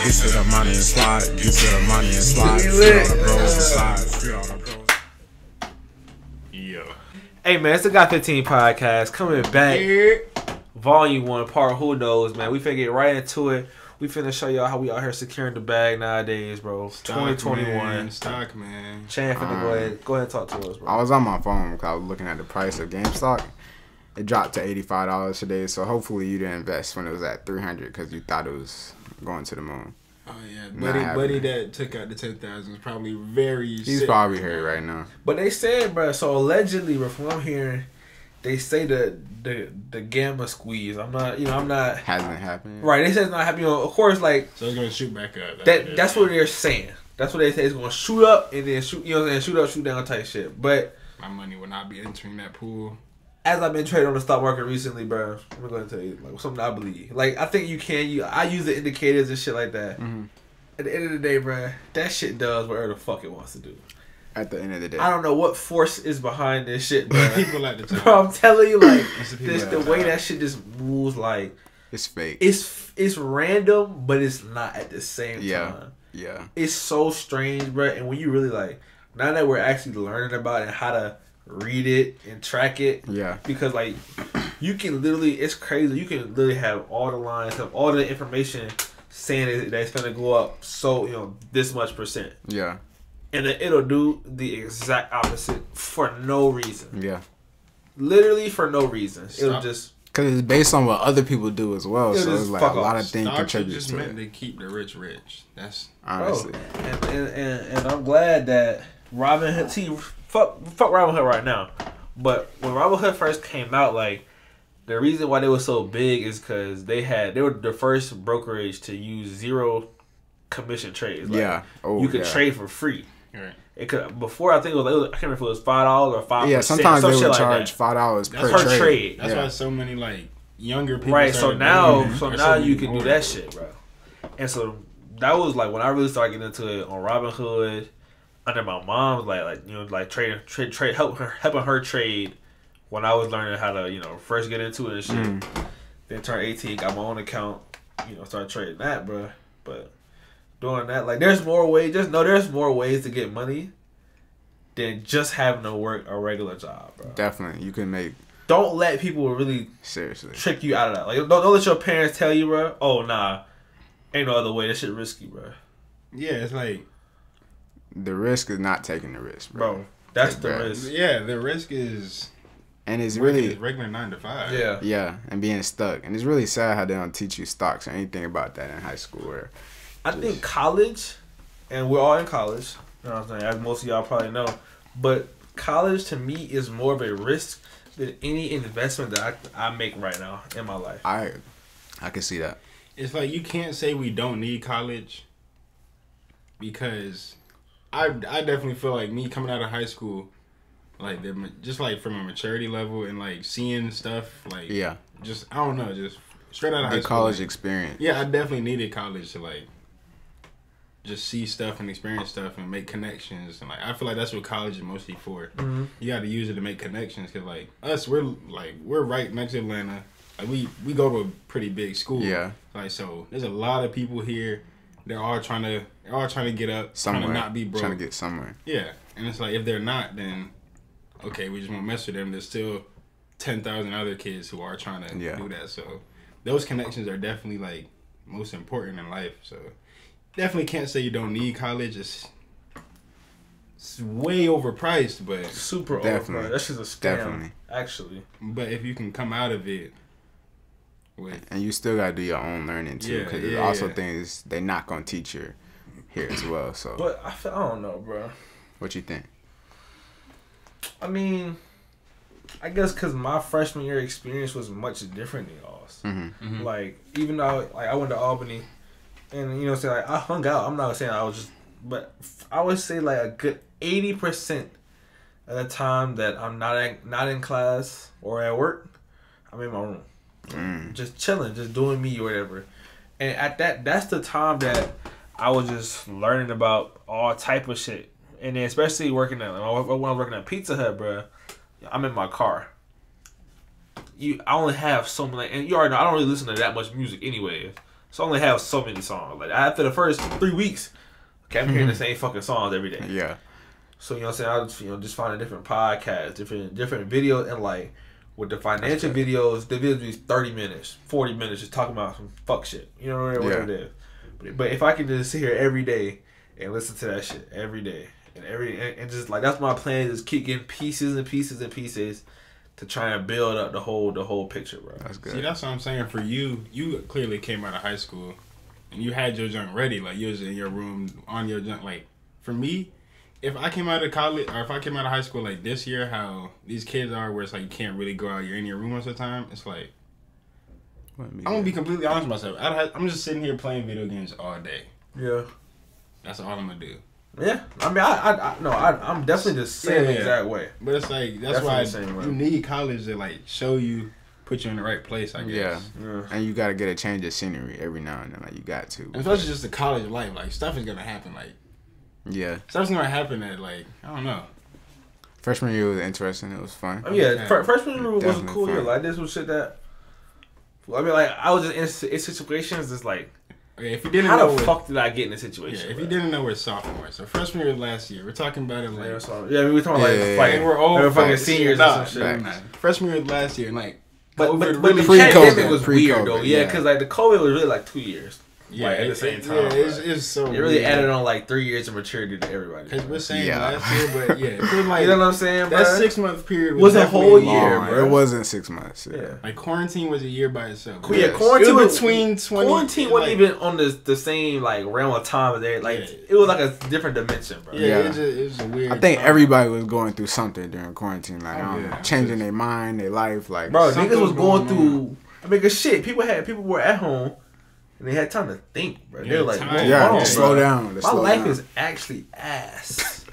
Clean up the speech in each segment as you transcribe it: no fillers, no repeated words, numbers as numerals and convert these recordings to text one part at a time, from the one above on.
Get to the money and slide. Get to the money and slide. Get all the bros and slide. Get all the bros. Yo. Hey man, it's the Got 15 podcast coming back. Volume 1, part who knows, man. We finna get right into it. We finna show y'all how we out here securing the bag nowadays, bro. Stock, 2021. Man. Stock, man. Chan finna go ahead and talk to us, bro. I was on my phone because I was looking at the price of GameStop. It dropped to $85 today, so hopefully you didn't invest when it was at $300 because you thought it was going to the moon. Oh yeah, buddy that took out the 10,000 is probably very. He's sick. probably hurt right now. But they said, bro, so allegedly, bro, from what I'm hearing, they say the gamma squeeze. I'm not. Hasn't happened yet. Right, they said it's not happening. Of course, like. So it's gonna shoot back up. That's what they're saying. That's what they say. It's gonna shoot up and then shoot. You know what I'm saying? Shoot up, shoot down type shit. But my money will not be entering that pool. as I've been trading on the stock market recently, bro, I'm going to tell you like something I believe. Like I think you can. I use the indicators and shit like that. Mm-hmm. At the end of the day, bro, that shit does whatever the fuck it wants to do. At the end of the day. I don't know what force is behind this shit, bro. People like the time. Bro, I'm telling you, like the way time. that shit just moves, like It's fake. it's random, but it's not at the same time. Yeah. It's so strange, bro. And when you really like, now that we're actually learning about it and how to read it and track it, Yeah. because like you can literally, it's crazy. You can literally have all the lines, have all the information saying that it's gonna go up, so this much %, Yeah. and then it'll do the exact opposite for no reason. Yeah. Literally for no reason. It'll Stop. just Because it's based on what other people do as well. It'll So just it's like fuck a lot off. of things Stocks are contribute just to meant it. to keep the rich. That's Honestly. and I'm glad that Robin Hood. See, fuck Robin Hood right now. But when Robin Hood first came out, like the reason why they were so big is because they were the first brokerage to use zero commission trades. Like, Yeah. Oh, you could yeah. trade for free. right. It could before I think it was I can't remember if it was $5 or 5%. Yeah, sometimes they would like charge that. $5 per per trade. trade. That's Yeah. why so many like younger people. Right, so started now doing it. There's now many you can do more. that shit, bro. And so that was like when I really started getting into it on Robinhood under my mom, like trading, helping her trade when I was learning how to first get into it and shit. Then turned 18, got my own account, started trading that, bro. But doing that, like, there's more ways. Just know there's more ways to get money than just having to work a regular job, bro. Definitely. You can make. Don't let people really Seriously. trick you out of that. Like, don't let your parents tell you, bro. Oh, nah, ain't no other way. That shit risky, bro. Yeah, it's like The risk is not taking the risk, bro. Bro, that's Take the that. risk. yeah, the risk is And it's really really. regular 9 to 5. Yeah. Yeah, and being stuck. And it's really sad how they don't teach you stocks or anything about that in high school. Or I think college, and we're all in college, you know what I'm saying, as most of y'all probably know, but college to me is more of a risk than any investment that I make right now in my life. I can see that. It's like you can't say we don't need college because I definitely feel like me coming out of high school, like just like from a maturity level and like seeing stuff like Yeah. just I don't know, just straight out of high The school. college like, experience. yeah, I definitely needed college to like just see stuff and experience stuff and make connections, and like I feel like that's what college is mostly for. Mm-hmm. You got to use it to make connections because like us, we're right next to Atlanta. Like we go to a pretty big school. Yeah. Like so, there's a lot of people here. They're all trying to get up, Somewhere. trying to not be broke. Trying to get somewhere. Yeah, and it's like if they're not, then okay, we just won't mess with them. There's still 10,000 other kids who are trying to Yeah. do that. So those connections are definitely like most important in life. So definitely can't say you don't need college. It's way overpriced, but Super Definitely. overpriced. That's just a scam, Definitely. actually. if you can come out of it with And you still gotta do your own learning too, Yeah, because yeah, there's also yeah. things they're not gonna teach you here as well. So, But I don't know, bro. what you think? I mean, I guess because my freshman year experience was much different than y'all's. Mm-hmm. Like, even though I went to Albany, and say like I hung out. I'm not saying I was just, but I would say like a good 80% of the time that I'm not in class or at work, I'm in my room, just chilling, just doing me or whatever. And at that's the time that I was just learning about all type of shit. And then especially when I was working at Pizza Hut, bro, I'm in my car. I only have so many, and you already know I don't really listen to that much music anyways. So I only have so many songs. Like after the first 3 weeks, okay, I'm hearing the same fucking songs every day. Yeah. So you know what I'm saying? I just find a different podcast, different videos, and like with the financial videos, the videos be 30 minutes, 40 minutes, just talking about some fuck shit. You know whatever it is. But if I can just sit here every day and listen to that shit every day and just like that's my plan, just keep getting pieces and pieces and pieces to try and build up the whole picture, bro. That's good. See, that's what I'm saying. For you, you clearly came out of high school and you had your junk ready. Like, you was in your room on your junk. Like, for me, if I came out of college or if I came out of high school like this year, how these kids are, where it's like you can't really go out, you're in your room most of the time, it's like, I'm gonna be completely honest with myself. I'm just sitting here playing video games all day. Yeah. That's all I'm gonna do. Yeah, I mean, I'm definitely the same exact way. But it's like that's Definitely why you need college to like show you, put you in the right place. I guess. Yeah. And you gotta get a change of scenery every now and then. Like you got to. And especially just the college life. Like stuff is gonna happen. Like stuff's gonna happen at like I don't know. Freshman year was interesting. It was fun. I mean, freshman year was a cool year. Like this was shit that. I mean, like I was just in situations that's like. Okay, if you didn't how know the fuck did I get in this situation? Yeah, if you didn't know, we're sophomore. So freshman year last year, we're talking about it like we were talking like we're old, we're fucking seniors or some shit. Freshman year last year, and like, but really the pandemic was weird though. Yeah, because like the COVID was really like 2 years. Yeah, like, at the same time. Yeah, it's so. It really added on like 3 years of maturity to everybody. Because we're saying last year, but yeah, it like, you know what I'm saying, bro? That 6-month period was a whole year, bro. It wasn't 6 months. Yeah, like quarantine was a year by itself. Yeah, quarantine was between 20. Quarantine wasn't even on the same like realm of time there. Like it was like a different dimension, bro. Yeah, it was a weird. I think everybody was going through something during quarantine, like changing their mind, their life, like bro. Niggas was going through. I mean, cause shit, people were at home. And they had time to think, bro. They were like, slow down. My life is actually ass.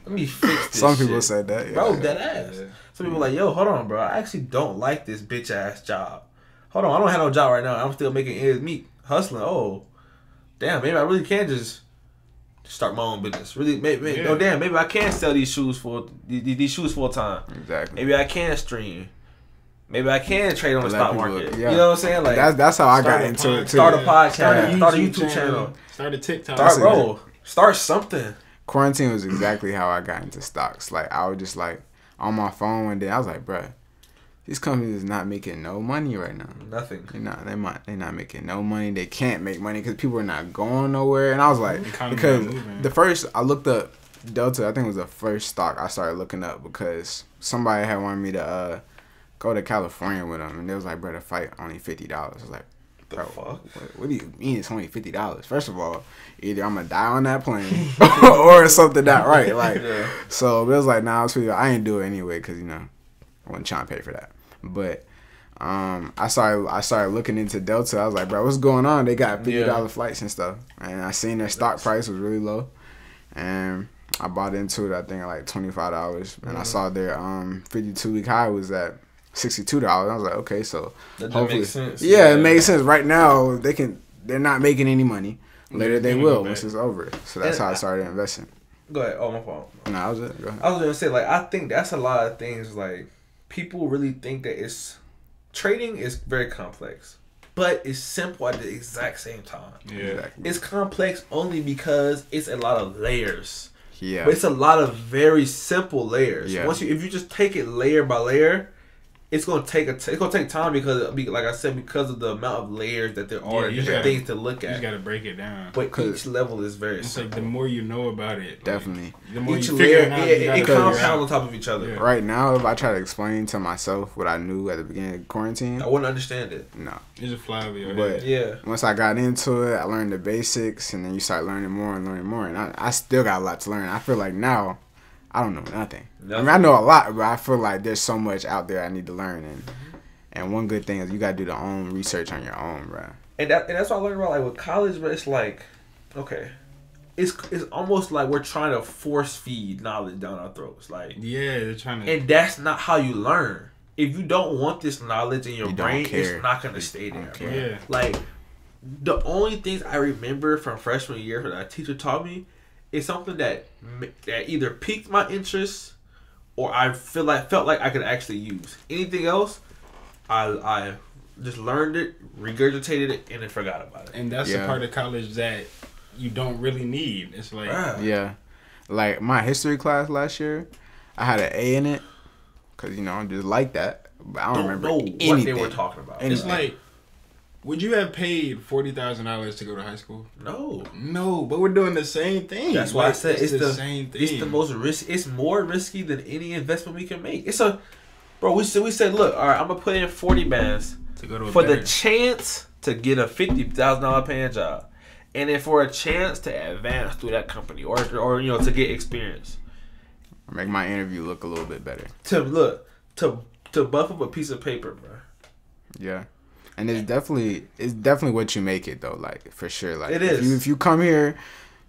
Let me fix this. Some people said that, bro, that ass. Yeah. Some people like, yo, hold on, bro. I actually don't like this bitch ass job. Hold on, I don't have no job right now. I'm still making ends meet, hustling. Oh, damn, maybe I really can just start my own business. Really, maybe oh damn, maybe I can sell these shoes these shoes full time. Exactly. Maybe I can stream. Maybe I can trade on the stock market. You know what I'm saying? Like that's how I got into it too. Start a podcast. Start a YouTube channel. Start a TikTok. Start something. Quarantine was exactly how I got into stocks. Like I was just like on my phone one day. I was like, bruh, these companies is not making no money right now. Nothing. They're not making no money. They can't make money because people are not going nowhere. And I was like, because the first I looked up Delta. I think it was the first stock I started looking up because somebody had wanted me to go to California with them, and they was like, bro, the flight only $50. I was like, bro, what do you mean it's only $50? First of all, either I'm gonna die on that plane or something not right. Like, so it was like, nah, I ain't do it anyway because I wasn't trying to pay for that. But I started looking into Delta. I was like, bro, what's going on? They got $50 flights and stuff, and I seen their stock price was really low, and I bought into it. I think at like $25, and I saw their 52-week high was at $62. I was like, okay, so that makes sense. Yeah, it makes sense. Right now, they're not making any money. Later they will once it's over. So that's how I started investing. Go ahead. Oh, my fault. No, I was it. Go ahead. I was gonna say, like, I think that's a lot of things. Like, people really think that trading is very complex, but it's simple at the exact same time. Yeah, exactly. It's complex only because it's a lot of layers. Yeah, but it's a lot of very simple layers. Yeah. If you just take it layer by layer, it's gonna take time because, like I said, because of the amount of layers that there are, different things to look at. You just gotta break it down. But each level is very simple. Like the more you know about it, definitely. The more each you layer, figure it out, it compounds on top of each other. Yeah. Right now, if I try to explain to myself what I knew at the beginning of quarantine, I wouldn't understand it. No, it just fly over your head. Yeah. Once I got into it, I learned the basics, and then you start learning more, and I still got a lot to learn. I feel like now, I don't know nothing. I mean, I know a lot, but I feel like there's so much out there I need to learn. And one good thing is you gotta do the own research on your own, bro. And that's what I learned about, like, with college. But it's like, okay, it's almost like we're trying to force feed knowledge down our throats. Like, yeah, they're trying to. And that's not how you learn. If you don't want this knowledge in your brain, it's not gonna stay there. Yeah. Like, the only things I remember from freshman year that a teacher taught me is something that either piqued my interest or I felt like I could actually use. Anything else, I just learned it, regurgitated it, and then forgot about it. And that's the part of college that you don't really need. It's like like my history class last year, I had an A in it because I'm just like that. But I don't remember anything. What they were talking about. It's like, would you have paid $40,000 to go to high school? No, but we're doing the same thing. That's why I said it's the same thing. It's the most risky. It's more risky than any investment we can make. We said, look, all right, I'm gonna put in 40 bands to go to for the chance to get a $50,000 paying job, and then for a chance to advance through that company or to get experience, make my interview look a little bit better. To buff up a piece of paper, bro. Yeah. And it's definitely what you make it though, like for sure. Like it is. If you come here,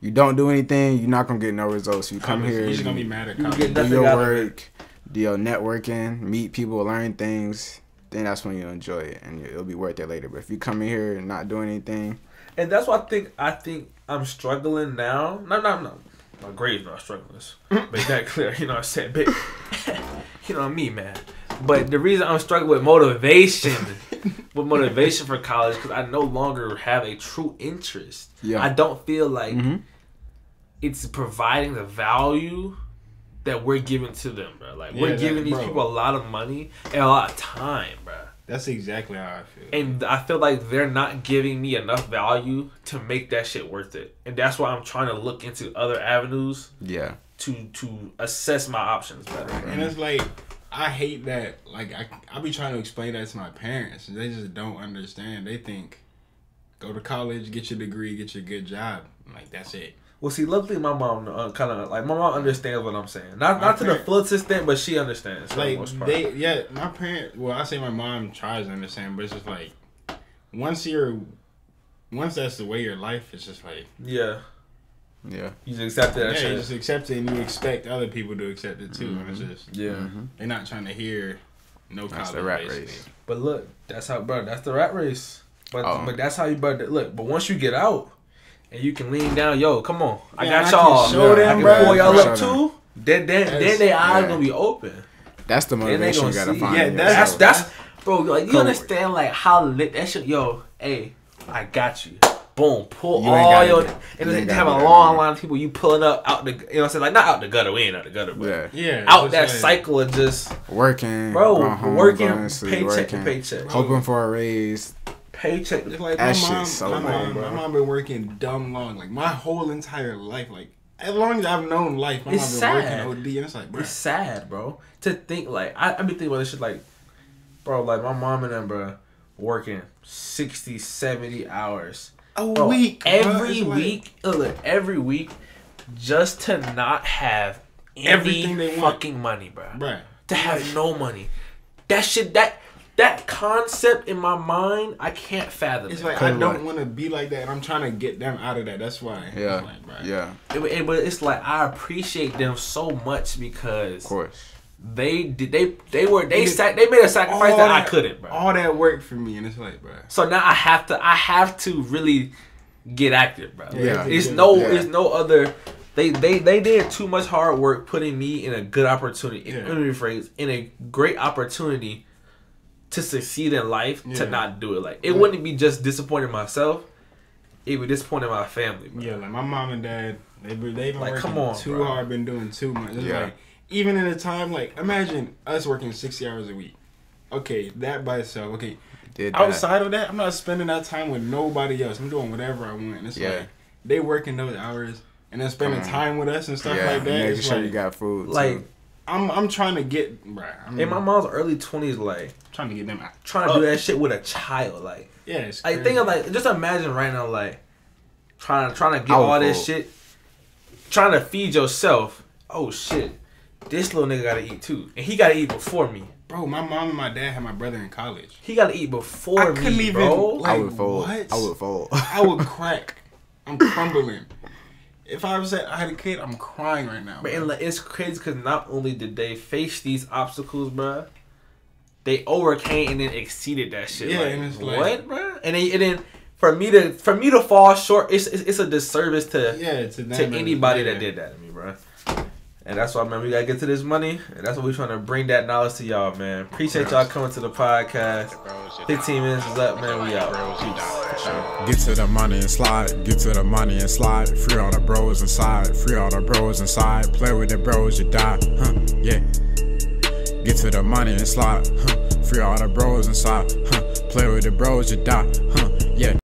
you don't do anything, you're not gonna get no results. You come here, you're just gonna be mad at college. Do your work, do your networking, meet people, learn things. Then that's when you'll enjoy it, and it'll be worth it later. But if you come in here and not doing anything, and that's why I think I'm struggling now. No. My grade's not struggling. Make that clear. You know what I'm saying? But, me, man. But the reason I'm struggling with motivation for college, because I no longer have a true interest. Yeah. I don't feel like it's providing the value that we're giving to them, bro. Like, we're giving these people a lot of money and a lot of time, bro. That's exactly how I feel. And I feel like they're not giving me enough value to make that shit worth it. And that's why I'm trying to look into other avenues. Yeah. To assess my options better. And it's like, I hate that. Like, I be trying to explain that to my parents, and they just don't understand. They think, go to college, get your degree, get your good job. Like, that's it. Well, see, luckily my mom my mom understands what I'm saying. Not to the fullest extent, but she understands. Like my parents. Well, I say my mom tries to understand, but it's just like once that's the way your life, it's just like yeah. You just accept it. Yeah, you just accept it, and you expect other people to accept it too. And it's just they're not trying to hear no college. That's the rat race. But look, that's how, bro. That's the rat race. But that's how you, bro. Look, but once you get out. And you can lean down, yo, come on. I got y'all. Show them, bro. Pull y'all up too. Then their eyes gonna be open. That's the motivation you gotta find. Yeah, that's bro. Like you understand like how lit that shit. Yo, hey, I got you. Boom, pull all your. And then have a long line of people you pulling up out the. You know what I'm saying? Like not out the gutter. We ain't out the gutter, but out that cycle of just working, bro. Working paycheck to paycheck, hoping for a raise. Paycheck. Like my mom been working dumb long, like my whole entire life. Like as long as I've known life, my mom been working OD, and it's like, bro, it's sad, bro. To think like I be thinking about this shit, like, bro, like my mom and them, bro, working 60, 70 hours a week, every week, every week, just to not have any fucking money, bro. Right. To have no money. That concept in my mind, I can't fathom. It's like I don't want to be like that, and I'm trying to get them out of that. That's why. Yeah, But it's like I appreciate them so much because, of course, they made a sacrifice that I couldn't, bro. All that work for me, and it's like, bro. So now I have to really get active, bro. Yeah, it's no other. They did too much hard work putting me in a good opportunity. Let me rephrase, in a great opportunity. To succeed in life, to not do it. Like, it wouldn't be just disappointing myself. It would disappoint my family, bro. Yeah, like my mom and dad, they've been like, working too bro. hard, been doing too much. It's like, even in a time, like, imagine us working 60 hours a week. Okay, that by itself. Okay, outside of that, I'm not spending that time with nobody else. I'm doing whatever I want. It's like, they working those hours and then spending time with us and stuff like that. Making sure you got food, like, too. I'm trying to get in my mom's early 20s, like trying to get them out. Trying to do that shit with a child, like it's like think of like just imagine right now, like trying to get all this shit, trying to feed yourself. Oh shit, this little nigga gotta eat too, and he gotta eat before me. Bro, my mom and my dad had my brother in college. He gotta eat before me, bro. Like, I would fold. What? I would fold. I would crack. I'm crumbling. If I had a kid, I'm crying right now. But like, it's crazy because not only did they face these obstacles, bro, they overcame and then exceeded that shit. Yeah, like, and it's like, what, bro? And then for me to fall short, it's a disservice to anybody that did that to me, bro. And that's why, man, we gotta get to this money. And that's what we're trying to bring that knowledge to y'all, man. Appreciate y'all coming to the podcast. 15 minutes is up, man. We out. Peace. Get to the money and slide. Get to the money and slide. Free all the bros inside. Free all the bros inside. Play with the bros, you die. Yeah. Get to the money and slide. Free all the bros inside. Play with the bros, you die. Yeah.